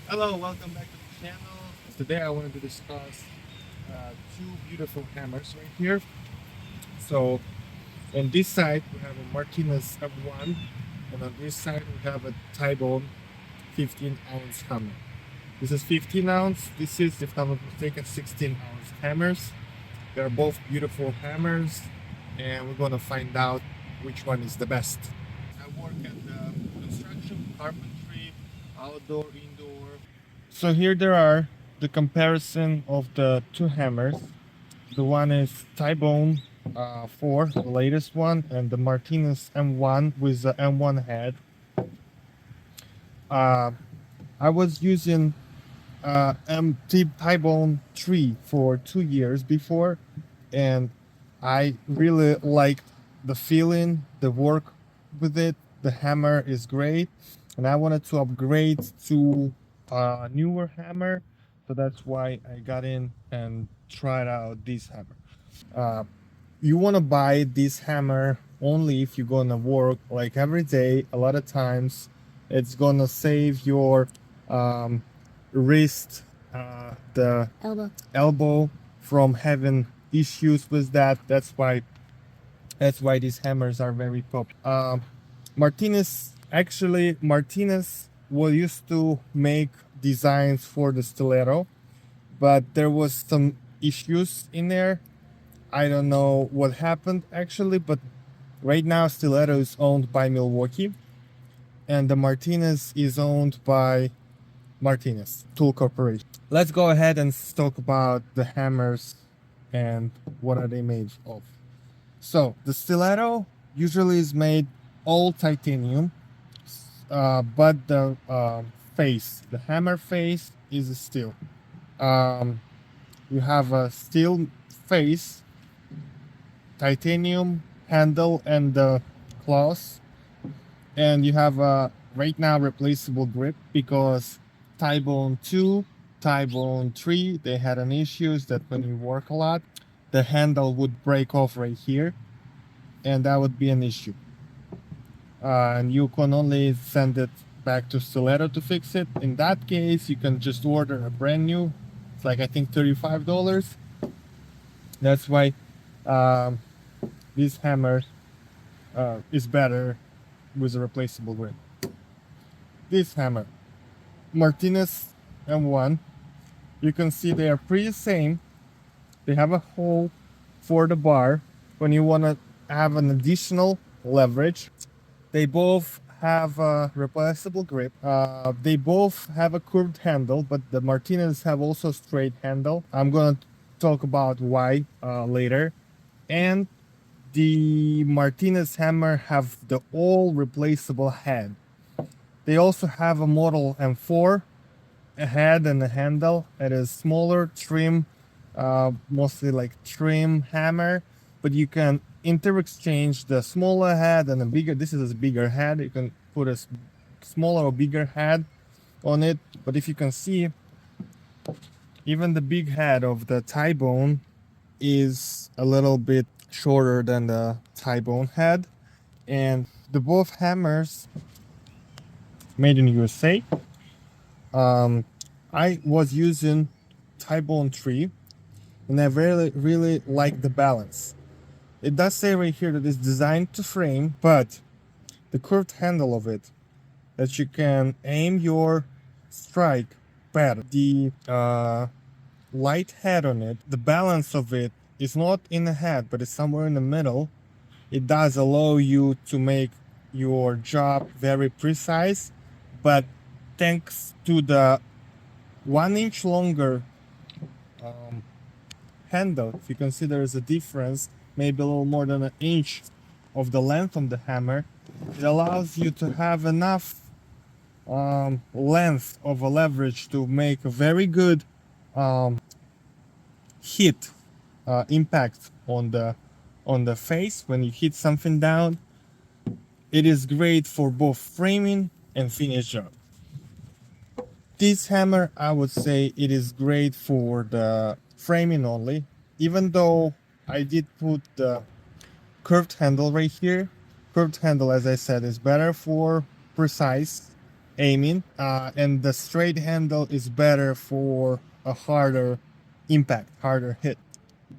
Hello, welcome back to the channel. Today I wanted to discuss two beautiful hammers right here. So on this side we have a Martinez M1 and on this side we have a Tybone 15-ounce hammer. This is 15 ounce, this is, if I'm not mistaken, 16-ounce hammers. They're both beautiful hammers and we're gonna find out which one is the best. I work at the construction, carpentry, outdoor, indoor. So here there are the comparison of the two hammers. The one is Tybone 4, the latest one, and the Martinez M1 with the M1 head. Uh, I was using Tybone 3 for 2 years before, and I really liked the feeling, the work with it. The hammer is great, and I wanted to upgrade to a newer hammer, so that's why I got in and tried out this hammer. Uh, you want to buy this hammer only if you're gonna work like every day. A lot of times, it's gonna save your um, wrist, the elbow from having issues with that. That's why these hammers are very popular. Martinez was used to make designs for the stiletto, but there was some issues in there. I don't know what happened actually, but right now Stiletto is owned by Milwaukee, and the Martinez is owned by Martinez Tool Corporation. Let's go ahead and talk about the hammers and what are they made of. So the Stiletto usually is made all titanium, but the the hammer face is steel. Um, you have a steel face, titanium handle and the claws, and you have a right now replaceable grip because Tybone 2, Tybone 3, they had an issues that when you work a lot, the handle would break off right here, and that would be an issue. And you can only send it back to Stiletto to fix it. In that case, you can just order a brand new. It's like I think $35. That's why um, this hammer is better with a replaceable grip. This hammer, Martinez M1, you can see they are pretty same. They have a hole for the bar when you want to have an additional leverage. They both have a replaceable grip. They both have a curved handle, but the Martinez have also straight handle. I'm gonna talk about why later. And the Martinez hammer have the all replaceable head. They also have a model M4, a head and a handle. It is smaller, trim, mostly like trim hammer, but you can interexchange the smaller head and a bigger. This is a bigger head. You can put a smaller or bigger head on it. But if you can see, even the big head of the Tybone is a little bit shorter than the Tybone head, and the both hammers made in USA. I was using Tybone 3, and I really like the balance. It does say right here that it's designed to frame, but the curved handle of it, that you can aim your strike better. The light head on it, the balance of it is not in the head, but it's somewhere in the middle. It does allow you to make your job very precise, but thanks to the 1 inch longer handle, if you consider as a difference, maybe a little more than an inch of the length of the hammer, it allows you to have enough length of a leverage to make a very good hit impact on the face when you hit something down. It is great for both framing and finish job. This hammer, I would say it is great for the framing only, even though I did put the curved handle right here. Curved handle, as I said, is better for precise aiming, and the straight handle is better for a harder impact, harder hit.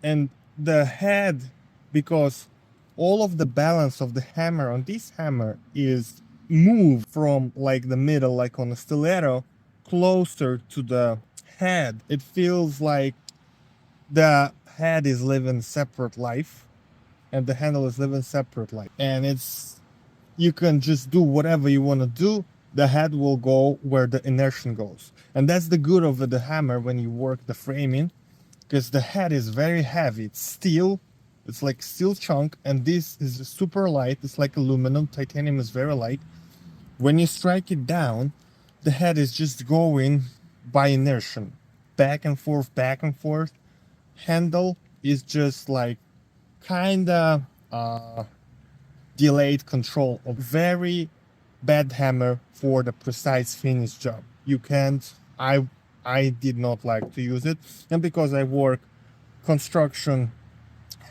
And the head, because all of the balance of the hammer on this hammer is moved from like the middle, like on a stiletto, closer to the head. It feels like the head is living separate life and the handle is living separate life. And it's, you can just do whatever you want to do. The head will go where the inertia goes. And that's the good of the hammer when you work the framing, because the head is very heavy. It's steel. It's like steel chunk, and this is super light. It's like aluminum. Titanium is very light. When you strike it down, the head is just going by inertia, back and forth, back and forth. Handle is just like kinda delayed control. A very bad hammer for the precise finish job. You can't. I did not like to use it, and because I work construction,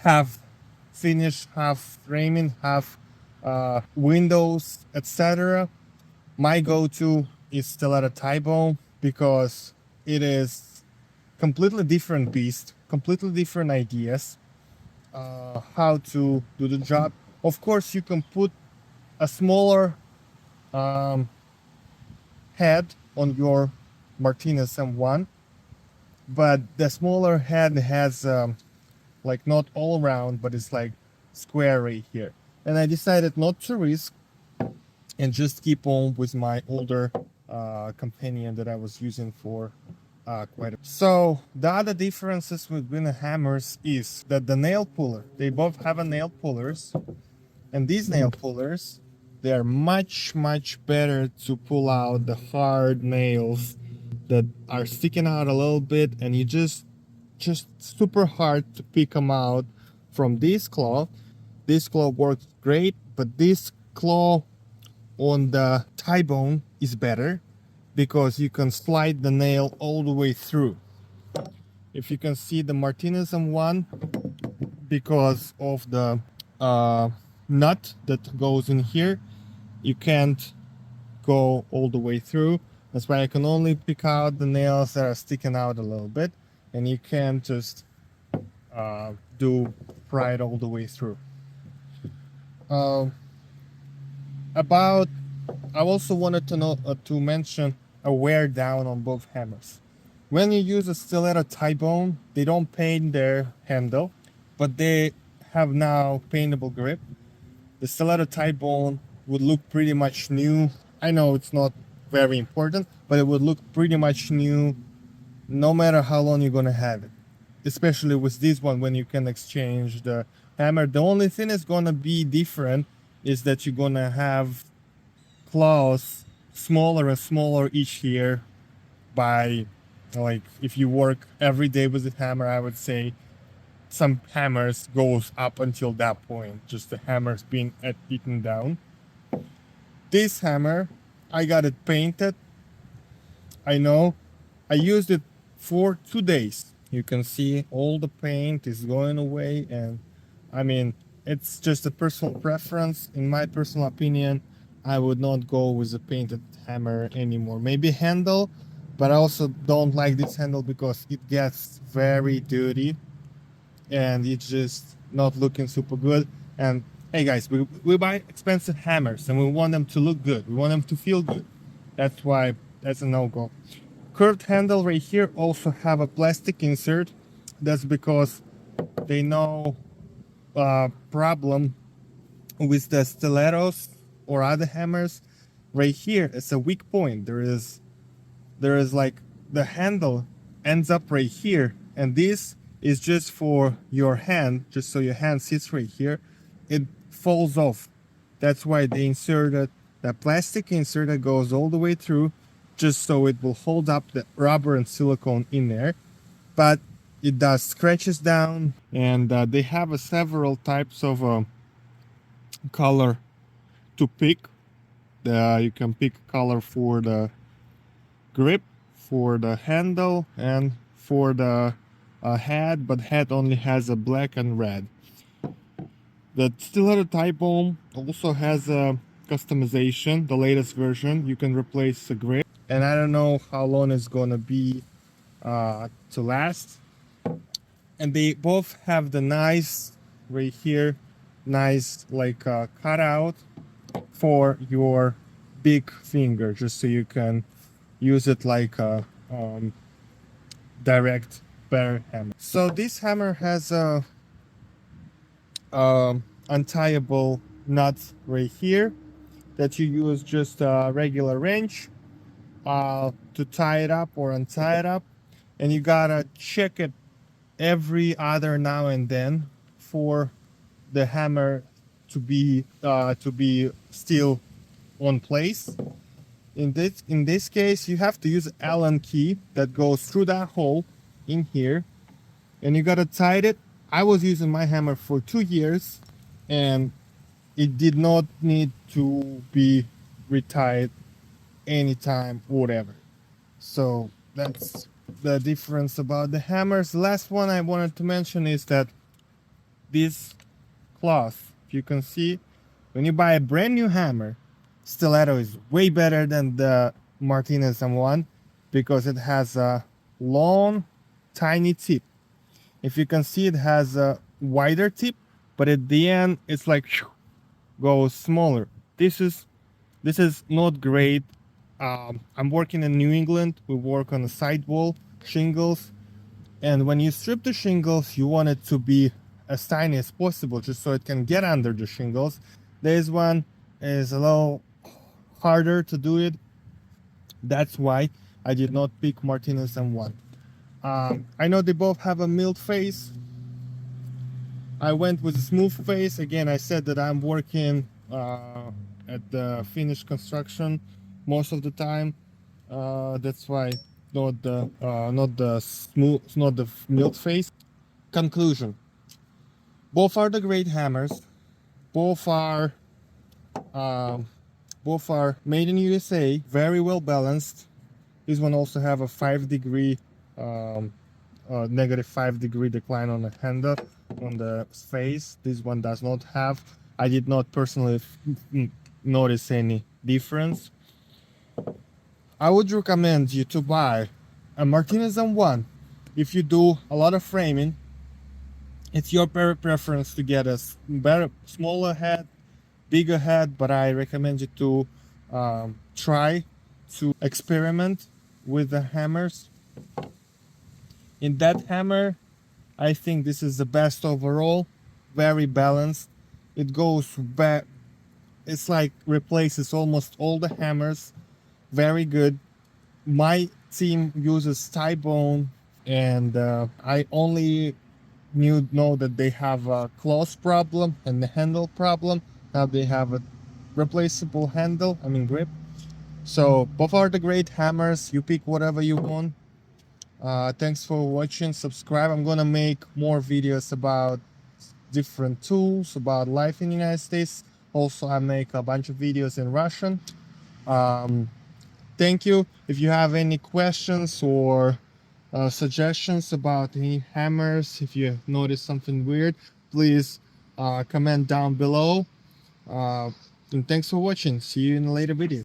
half finish, half framing, half windows, etc. My go-to is Stiletto TB4 because it is completely different beast, completely different ideas, how to do the job. Of course, you can put a smaller head on your Martinez M1, but the smaller head has like not all round, but it's like square right here. And I decided not to risk and just keep on with my older companion that I was using for quite a. So the other differences between the hammers is that the nail puller, they both have a nail pullers, and these nail pullers, they are much better to pull out the hard nails that are sticking out a little bit, and you just super hard to pick them out from this claw. This claw works great, but this claw on the thigh bone is better because you can slide the nail all the way through. If you can see the Martinez M1, because of the nut that goes in here, you can't go all the way through. That's why I can only pick out the nails that are sticking out a little bit, and you can't just pry it all the way through. About, I also wanted to mention a wear down on both hammers. When you use a Stiletto TB4, they don't paint their handle, but they have now paintable grip. The Stiletto TB4 would look pretty much new. I know it's not very important, but it would look pretty much new no matter how long you're gonna have it. Especially with this one, when you can exchange the hammer. The only thing that's gonna be different is that you're gonna have claws smaller and smaller each year. By, like, if you work every day with the hammer, I would say some hammers goes up until that point, just the hammers being eaten down. This hammer, I got it painted. I know I used it for 2 days. You can see all the paint is going away, and I mean, it's just a personal preference. In my personal opinion, I would not go with a painted hammer anymore. Maybe handle, but I also don't like this handle because it gets very dirty and it's just not looking super good. And hey guys, we buy expensive hammers and we want them to look good. We want them to feel good. That's why that's a no-go. Curved handle right here also have a plastic insert. That's because they know problem with the stilettos or other hammers. Right here, it's a weak point. There is like the handle ends up right here, and this is just for your hand, just so your hand sits right here. It falls off. That's why they inserted that plastic insert that goes all the way through, just so it will hold up the rubber and silicone in there. But it does scratches down, and they have several types of color to pick. You can pick color for the grip, for the handle, and for the head, but head only has a black and red. The Stiletto TB4 also has a customization, the latest version. You can replace the grip, and I don't know how long it's gonna be to last. And they both have the nice right here, nice like cutout for your big finger, just so you can use it like a direct bear hammer. So this hammer has a untieable nut right here that you use just a regular wrench to tie it up or untie it up, and you gotta check it every other now and then for the hammer to be still on place. In this case, you have to use Allen key that goes through that hole in here, and you gotta tight it. I was using my hammer for 2 years, and it did not need to be retied anytime, whatever. So that's the difference about the hammers. The last one I wanted to mention is that this cloth, if you can see, when you buy a brand new hammer, Stiletto is way better than the Martinez M1 because it has a long, tiny tip. If you can see, it has a wider tip, but at the end, it's like goes smaller. This is not great. I'm working in New England. We work on the sidewall shingles, and when you strip the shingles, you want it to be as tiny as possible, just so it can get under the shingles. This one is a little harder to do it. That's why I did not pick Martinez M1. I know they both have a milled face. I went with a smooth face. Again, I said that I'm working at the finished construction most of the time. That's why not the smooth, not the milled face. Conclusion: both are the great hammers. Both are made in USA. Very well balanced. This one also have a 5-degree negative 5-degree decline on the handle, on the face. This one does not have. I did not personally notice any difference. I would recommend you to buy a Martinez M1 if you do a lot of framing. It's your preference to get a better, smaller head, bigger head, but I recommend you to try to experiment with the hammers. In that hammer, I think this is the best overall. Very balanced. It goes back. It's like replaces almost all the hammers. Very good. My team uses tie bone, and I only know that they have a close problem and the handle problem. Now they have a replaceable handle, I mean grip. So both are the great hammers. You pick whatever you want. Thanks for watching. Subscribe. I'm gonna make more videos about different tools, about life in the United States. Also, I make a bunch of videos in Russian. Thank you. If you have any questions or suggestions about any hammers, if you notice something weird, please comment down below. And thanks for watching. See you in a later video.